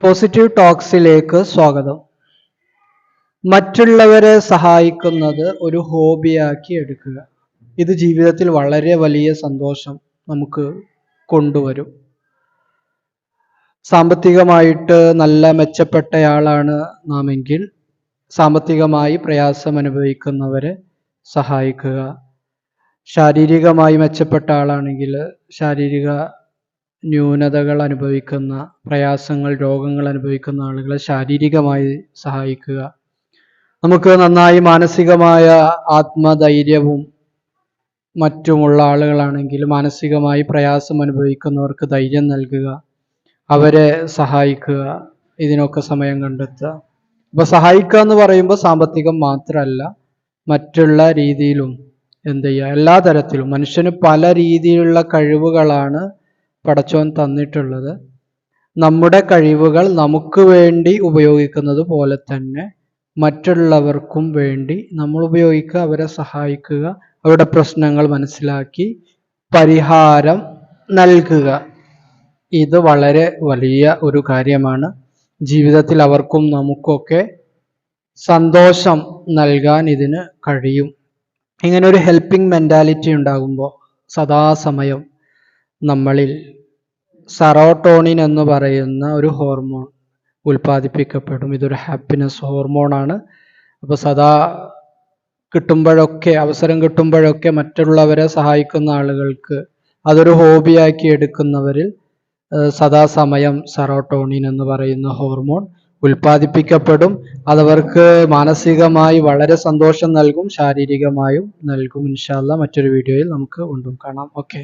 Positive ടോക്സിലേക്ക് സ്വാഗതം. മറ്റുള്ളവരെ സഹായിക്കുന്നത് ഒരു ഹോബിയാക്കി എടുക്കുക. ഇത് ജീവിതത്തിൽ വളരെ വലിയ സന്തോഷം നമുക്ക് കൊണ്ടുവരും. സാമ്പത്തികമായിട്ട് നല്ല മെച്ചപ്പെട്ടയാളാണ് നാമെങ്കിൽ സാമ്പത്തികമായി പ്രയാസം അനുഭവിക്കുന്നവരെ സഹായിക്കുക. ശാരീരികമായി മെച്ചപ്പെട്ട ആളാണെങ്കിൽ ശാരീരിക ന്യൂനതകൾ അനുഭവിക്കുന്ന, പ്രയാസങ്ങൾ, രോഗങ്ങൾ അനുഭവിക്കുന്ന ആളുകളെ ശാരീരികമായി സഹായിക്കുക. നമുക്ക് നന്നായി മാനസികമായ ആത്മധൈര്യവും മറ്റുമുള്ള ആളുകളാണെങ്കിൽ മാനസികമായി പ്രയാസം അനുഭവിക്കുന്നവർക്ക് ധൈര്യം നൽകുക, അവരെ സഹായിക്കുക. ഇതിനൊക്കെ സമയം കണ്ടെത്തുക. അപ്പോൾ സഹായിക്കുക എന്ന് പറയുമ്പോൾ സാമ്പത്തികം മാത്രമല്ല, മറ്റുള്ള രീതിയിലും എന്ത് ചെയ്യുക, എല്ലാ തരത്തിലും. മനുഷ്യന് പല രീതിയിലുള്ള കഴിവുകളാണ് പടച്ചോൻ തന്നിട്ടുള്ളത്. നമ്മുടെ കഴിവുകൾ നമുക്ക് വേണ്ടി ഉപയോഗിക്കുന്നത് പോലെ തന്നെ മറ്റുള്ളവർക്കും വേണ്ടി നമ്മൾ ഉപയോഗിക്കുക, അവരെ സഹായിക്കുക, അവരുടെ പ്രശ്നങ്ങൾ മനസ്സിലാക്കി പരിഹാരം നൽകുക. ഇത് വളരെ വലിയ ഒരു കാര്യമാണ്. ജീവിതത്തിൽ അവർക്കും നമുക്കൊക്കെ സന്തോഷം നൽകാൻ ഇതിന് കഴിയും. ഇങ്ങനെ ഒരു ഹെൽപ്പിംഗ് മെന്റാലിറ്റി ഉണ്ടാകുമ്പോൾ സദാസമയം നമ്മളിൽ സെറോട്ടോണിൻ എന്ന് പറയുന്ന ഒരു ഹോർമോൺ ഉൽപ്പാദിപ്പിക്കപ്പെടും. ഇതൊരു ഹാപ്പിനെസ് ഹോർമോണാണ്. അപ്പോൾ സദാ അവസരം കിട്ടുമ്പോഴൊക്കെ മറ്റുള്ളവരെ സഹായിക്കുന്ന ആളുകൾക്ക് അതൊരു ഹോബിയാക്കി എടുക്കുന്നവരിൽ സദാസമയം സെറോട്ടോണിൻ എന്ന് പറയുന്ന ഹോർമോൺ ഉൽപ്പാദിപ്പിക്കപ്പെടും. അതവർക്ക് മാനസികമായി വളരെ സന്തോഷം നൽകും, ശാരീരികമായും നൽകും. ഇൻഷാ അല്ലാഹ് മറ്റൊരു വീഡിയോയിൽ നമുക്ക് വീണ്ടും കാണാം. ഓക്കെ.